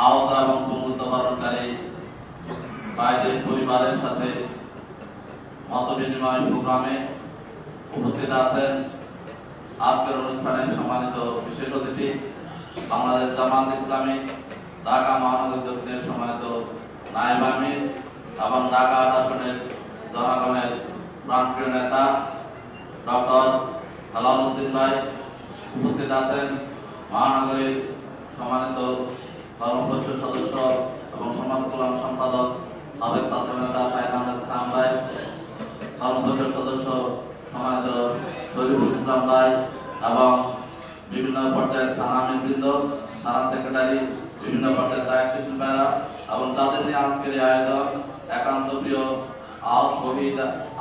আহত এবং মৃত্যুবরণকারী ভাইদের পরিবারের সাথে মত বিনিময় প্রোগ্রামে উপস্থিত আছেন আজকের অনুষ্ঠানে সম্মানিত বিশেষ অতিথি বাংলাদেশ জামাত ইসলামী ঢাকা মহানগর দক্ষিণের সম্মানিত নায়েব আমির এবং ঢাকা আসনের জনগণের প্রাণপ্রিয় নেতা ডক্টর সালাউদ্দিন ভাই উপস্থিত আছেন মহানগরীর সম্মানিত কর্মপরিষদ সদস্য এবং সমাজ কল্যাণ সম্পাদক সাবেক ছাত্র নেতা শাহেদ আহমেদ খান ভাই, কর্মপরিষদ সদস্য সম্মানিত শরীফুল ইসলাম ভাই এবং বিভিন্ন পর্যায়ের থানা আমিরবৃন্দ, থানা সেক্রেটারি, বিভিন্ন পর্যায়ের দায়িত্বশীল ভাইরা এবং তাদের নিয়ে আজকের এই আয়োজন একান্ত প্রিয় শহীদ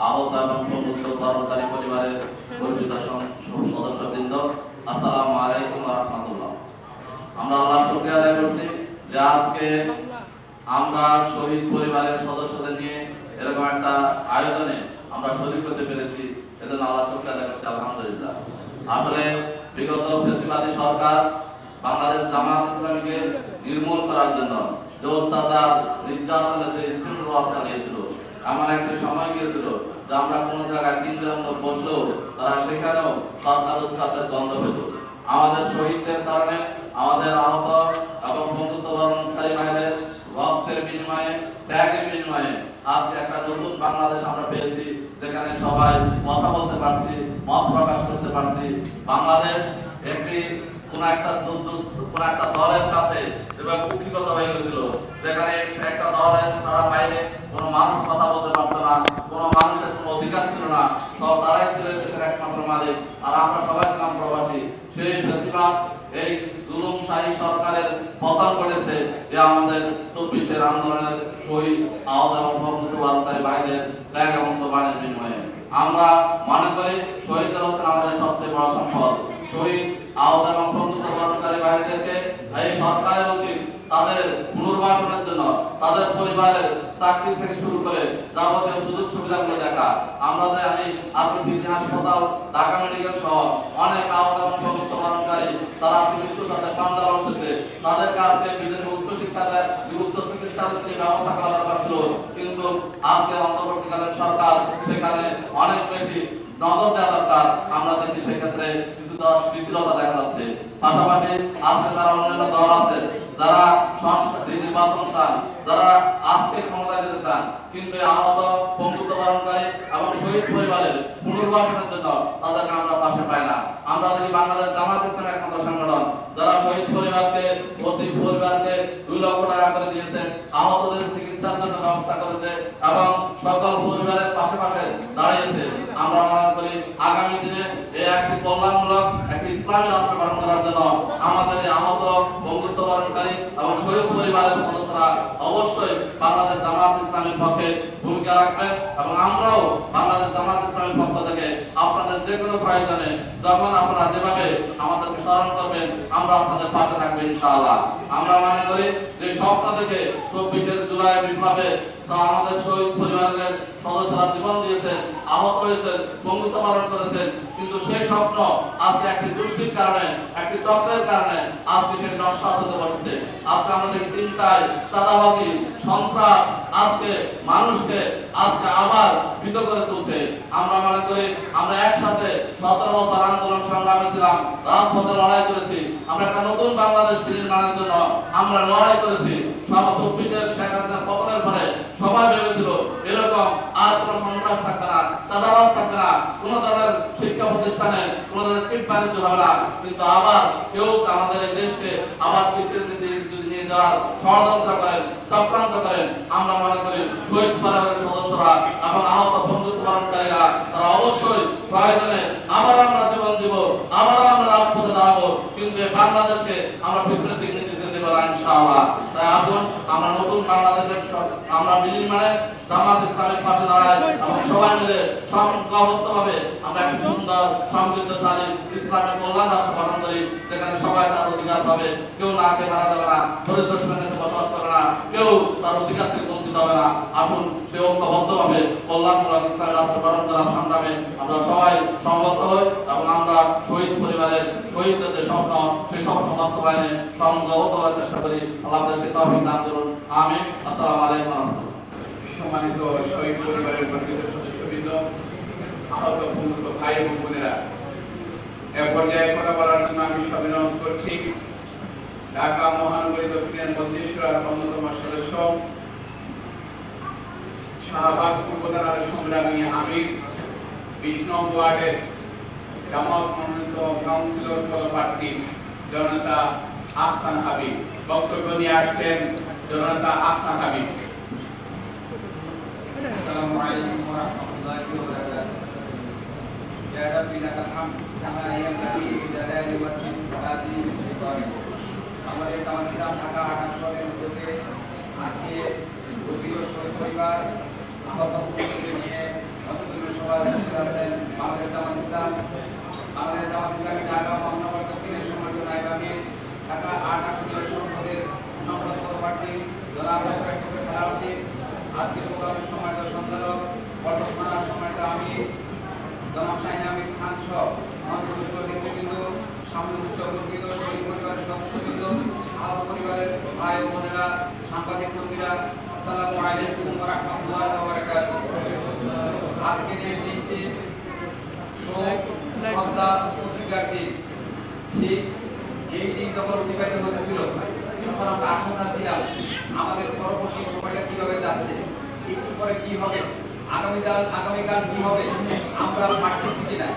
আহত এবং প্রমুখ কর্মচারী পরিবারের গর্বিত সদস্যবৃন্দ, আসসালামু আলাইকুম ওয়া রাহমাতুল্লাহ। আমরা আল্লাহর শুকরিয়া আদায় করছি যে আজকে আমরা শহীদ পরিবারের সদস্যদের নিয়ে এরকম একটা আয়োজনে আমরা শরীক হতে পেরেছি, সেজন্য আল্লাহর শুকরিয়া আদায় করছি আলহামদুলিল্লাহ। আসলে বিগত ফ্যাসিবাদী সরকার বাংলাদেশ জামাত ইসলামীকে নির্মূল করার জন্য যে অত্যাচার নির্যাতনের যে স্ক্রিন ওয়ার চালিয়েছিল, এমন একটা সময় গিয়েছিল যে আমরা কোনো জায়গায় 3 দিনের মতো বসলেও তারা সেখানেও সরকার উৎখাতের দ্বন্দ্ব পেত। আমাদের শহীদদের কারণে, আমাদের আহত এবং বন্ধুত্ববরণকারী ভাইদের রক্তের বিনিময়ে, ত্যাগের বিনিময়ে আজকে একটা নতুন বাংলাদেশ আমরা পেয়েছি, যেখানে সবাই কথা বলতে পারছি, মত প্রকাশ করতে পারছি। বাংলাদেশ একটি কোন একটা দলের কাছে এবার কুক্ষিগত হয়ে গেছিল, যেখানে একটা দলের সারা বাইরে কোনো মানুষ কথা বলতে পারতো না, কোনো মানুষের কোনো অধিকার ছিল না, সব তারাই ছিল দেশের একমাত্র মালিক, আর আমরা সবাই ছিলাম প্রবাসী। সেই ফ্যাসিবাদ এই জুলুমশাহী সরকারের পতন ঘটেছে যে আমাদের 24-এর আন্দোলনের শহীদ আহত এবং বন্ধুত্ববরণকারী ভাইদের ত্যাগ এবং কোরবানির বিনিময়ে। আমরা মনে করি শহীদরা হচ্ছেন আমাদের সবচেয়ে বড় সম্পদ। শহীদ আহত এবং বন্ধুত্ববরণকারী ভাইদেরকে এই সরকারের উচিত তাদের পুনর্বাসনের জন্য তাদের পরিবারের চাকরি থেকে শুরু করে যাবতীয় সুযোগ সুবিধাগুলো দেখা। আমরা জানি আজকে পিজি হাসপাতাল, ঢাকা মেডিকেল সহ অনেক আহত এবং বন্ধুত্ববরণকারী তারা আজকে মৃত্যুর সাথে পাঞ্জা লড়তেছে। তাদের কাছে বিদেশে উচ্চ চিকিৎসার যে ব্যবস্থা করা দরকার ছিল, কিন্তু আজকে অন্তর্বর্তীকালীন সরকার সেখানে অনেক বেশি নজর দেওয়া দরকার। আমরা দেখি সেক্ষেত্রে কিছুটা বিদ্রোহতা দেখা যাচ্ছে। পাশাপাশি আজকে তারা অন্যান্য দল আছে যারা নির্বাচন চান, যারা আজকে ক্ষমতায় যেতে চান, কিন্তু আহত বন্ধুত্ববরণকারী এবং শহীদ পরিবারের পুনর্বাসনের জন্য তাদেরকে আমরা পাশে পাই না। আমরা দেখি বাংলাদেশ জামাত ইসলামী একমাত্র সংগঠন যারা শহীদ পরিবারকে প্রতি পরিবারকে 2 লক্ষ টাকা করে দিয়েছে, আহতদের চিকিৎসার জন্য ব্যবস্থা করেছে এবং সকল পরিবারের পাশে দাঁড়িয়েছে। আমরা মনে করি আগামী দিনে এই একটি কল্যাণমূলক একটি ইসলামী রাষ্ট্র গঠন করার জন্য আমাদের আহত বন্ধুত্ববরণকারী এবং শহীদ পরিবারের সদস্যরা অবশ্যই বাংলাদেশ জামাত ইসলামীর পক্ষে ভূমিকা রাখবেন এবং আমরাও বাংলাদেশ জামাত ইসলামীর পক্ষ থেকে আপনাদের যে কোনো প্রয়োজনে যখন আপনারা যেভাবে আমাদেরকে স্মরণ করবেন আমরা আপনাদের পাশে থাকবো ইনশাআল্লাহ। আমরা মনে করি যে স্বপ্ন থেকে 24 জুলাই বিপ্লবে আমাদের শহীদ পরিবারের সদস্যরা জীবন দিয়েছেন, আহত হয়েছেন, বন্ধুত্ববরণ করেছেন, কিন্তু সেই স্বপ্ন আজকে একটি দুষ্টির কারণে, একটি চক্রের কারণে আজকে সেটি নস্বাত হতে বসেছে। আজকে আমাদের চিন্তায় চাঁদাবাজি, সন্ত্রাস আজকে মানুষকে আজকে আবার ভীত করে তুলছে। আমরা মনে করি আমরা একসাথে 17 বছর আন্দোলন সংগ্রামে ছিলাম, রাজপথে লড়াই করেছি, আমরা একটা নতুন বাংলাদেশ নির্মাণের জন্য আমরা লড়াই করেছি। 24-এর শেখ হাসিনার পতনের পরে সবাই ভেবেছিল এরকম আর কোন সন্ত্রাস থাকবে না, চাঁদাবাজ থাকবে না, কোন ধরনের শিক্ষা প্রতিষ্ঠানে কোন ধরনের সিট বাণিজ্য হবে না, কিন্তু আবার কেউ আমাদের এই দেশকে আবার পিছিয়ে নিয়ে যাওয়ার ষড়যন্ত্র করেন, চক্রান্ত করেন। আমরা মনে করি শহীদ পরিবারের সদস্যরা এবং আহত বন্ধুত্ববরণকারীরা তারা অবশ্যই প্রয়োজনে আবার আমরা জীবন দিব, আবার আমরা রাজপথে দাঁড়াবো, কিন্তু এই বাংলাদেশকে আমরা পিছনের দিকে নিতে দেব না ইনশাআল্লাহ। তাই আসুন আমরা নতুন বাংলাদেশের আমরা বিনির্মাণে জামাত ইসলামের পাশে দাঁড়াই এবং সবাই মিলে সংঘবদ্ধভাবে আমরা একটি সুন্দর সমৃদ্ধশালী ইসলামের কল্যাণ রাষ্ট্র গঠন করি, যেখানে সবাই তার অধিকার পাবে, কেউ না খেয়ে মারা যাবে না, দরিদ্র শ্রেণীতে বসবাস করবে না, কেউ তার অধিকার থেকে বঞ্চিত হবে না। আসুন সে ঐক্যবদ্ধভাবে কল্যাণমূলক ইসলামী রাষ্ট্র গঠন করার সংগ্রামে আমরা সবাই সমবেত হই এবং আমরা শহীদ পরিবারের শহীদদের যে স্বপ্ন সেই স্বপ্ন বাস্তবায়নে সংযত করার চেষ্টা করি। আল্লাহ আমাদেরকে তৌফিক দান করুন। আমিন। আসসালামু আলাইকুম ওয়া রাহমাতুল্লাহ। সম্মানিত শহীদ পরিবারের গঠিত সদস্যবৃন্দ, আহত ভূমিত ভাই এবং বোনেরা, এ পর্যায়ে কথা বলার জন্য আমি সবিনয় করছি ঢাকা মহানগরী দক্ষিণের মধ্যেশ্বরার অন্যতম সদস্য শাহবাগ পূর্ব থানার সংগ্রামী আমির 20 নং ওয়ার্ডের জামাত মনোনীত কাউন্সিলর পদপ্রার্থী জনতা আহসান হাবিব। বক্তব্য নিয়ে আসছেন জনতা আহসান হাবিব। السلام عليكم ورحمة الله وبركاته. يا رب لك الحمد كما ينبغي لجلال وجهك وهذه سلطانك. আমাদের তামান্নাম ঢাকা 18 উদ্যোগে আজকে গভীর শহীদ পরিবার আহত পরিবারকে নিয়ে অত্যন্ত সভায় আছেন বাংলাদেশ জামাত ইসলাম, বাংলাদেশ জামাত ইসলামী ঢাকা মহানগর দক্ষিণের সম্মানিত নায়েব আমির, ঢাকা 8 আসনের সংসদের সংসদ পদপ্রার্থী জনাব ডক্টর সালাউদ্দিন, আজকের প্রোগ্রামের সম্মানিত সঞ্চালক বর্তমানের সম্মানিত আমির জনাব শাহিন আহমেদ খান সহ মঞ্চস্থ নেতৃবৃন্দ, সামনে উপস্থিত শহীদ পরিবারের সদস্যবৃন্দ, আহত পরিবারের ভাই ও বোনেরা, সাংবাদিক কর্মীরা, আসসালামু আলাইকুম ওয়া রাহমাতুল্লাহি ওয়া বারাকাতুহু। আজকের এই দিনটি শোক, শ্রদ্ধা, প্রতিজ্ঞার দিন। ঠিক এই দিন যখন অতিবাহিত হতেছিল তখন আমরা আশঙ্কা ছিলাম আমাদের পরবর্তী সময়টা কিভাবে যাচ্ছে, একটু পরে কি হবে, আগামীকাল কি হবে, আমরা পারতেছি কিনা।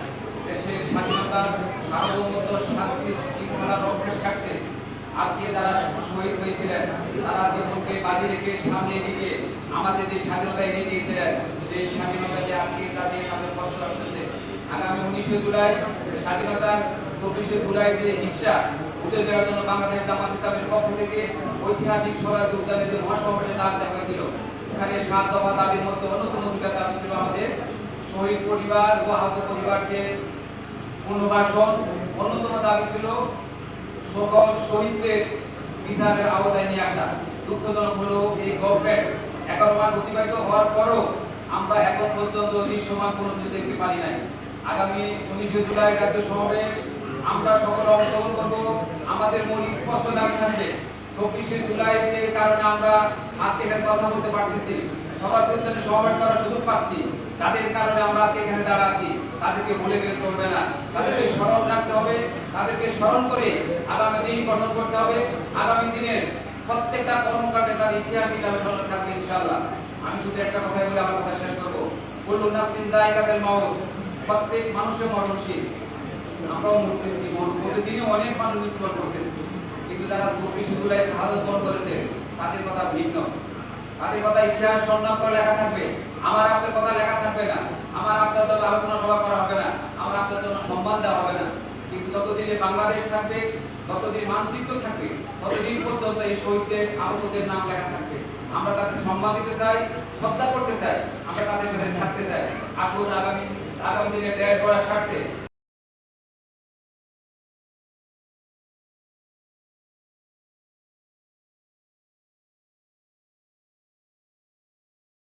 দেশের স্বাধীনতার সার্বভৌমত্ব শৃঙ্খলা রক্ষার স্বার্থে আজকে যারা শহীদ হয়েছিলেন তারা জীবনকে বাজি রেখে সামনে দিকে আমাদের যে স্বাধীনতা এনে দিয়েছিলেন, সেই স্বাধীনতা যে আজকে তাদের আমাদের কষ্ট আসতেছে। আগামী 19 জুলাই স্বাধীনতার 24 জুলাই যে হিস্সা উঠে দেওয়ার জন্য বাংলাদেশ জামাত ইসলামের পক্ষ থেকে ঐতিহাসিক স্বরাজ্য উদ্যানে যে মহাসমাবেশে ডাক দেওয়া হয়েছিল, এখানে 7 দফা দাবির মধ্যে অন্যতম দাবি ছিল আমাদের শহীদ পরিবার ও আহত পরিবারকে পুনর্বাসন। অন্যতম দাবি ছিল সকল শহীদদের বিচারের আওতায় নিয়ে আসা। দুঃখজনক হলো এই গভর্নমেন্ট 11 মাস অতিবাহিত হওয়ার পরও আমরা এখন পর্যন্ত দৃশ্যমান কোনো কিছু দেখতে পারি নাই। আগামী 19 জুলাই রাজ্য সমাবেশ আমরা সকলে অংশগ্রহণ করব। আমাদের মূল স্পষ্ট দাবি থাকবে 24 জুলাইয়ের কারণে আমরা আজকে এখানে কথা বলতে পারতেছি, সবার ক্ষেত্রে সমাবেশ করার সুযোগ পাচ্ছি, তাদের কারণে আমরা আজকে এখানে দাঁড়া আছি। তাদেরকে ভুলে গেলে চলবে না, তাদেরকে স্মরণ রাখতে হবে, তাদেরকে স্মরণ করে আগামী দিন গঠন করতে হবে। আগামী দিনের প্রত্যেকটা কর্মকাণ্ডে তার ইতিহাস হিসাবে স্মরণ থাকবে ইনশাআল্লাহ। আমি শুধু একটা কথাই বলে আমার কথা শেষ করবো। কুল্লু নাফসিন যায়কাতুল মাউত, প্রত্যেক মানুষের মরণশীল। আমরাও মরতেছি, প্রতিদিনই অনেক মানুষ মৃত্যুবরণ করতেছে, কিন্তু যারা 24 জুলাই শাহাদাত বরণ করেছে তাদের কথা ভিন্ন, তাদের কথা ইতিহাস স্বর্ণাক্ষরে করে লেখা থাকবে। আমার আপনার কথা লেখা থাকবে না, আমার আপনার জন্য আলোচনা সভা করা হবে না, আমার আপনার জন্য সম্মান দেওয়া হবে না। কিন্তু যতদিনে বাংলাদেশ থাকবে, ততদিন মানচিত্র থাকবে, ততদিন পর্যন্ত এই শহীদদের আহতদের নাম লেখা থাকবে। আমরা তাদের সম্মান দিতে চাই, শ্রদ্ধা করতে চাই, আমরা তাদের সাথে থাকতে চাই। আসুন আগামী দিনে দেশ গড়ার স্বার্থে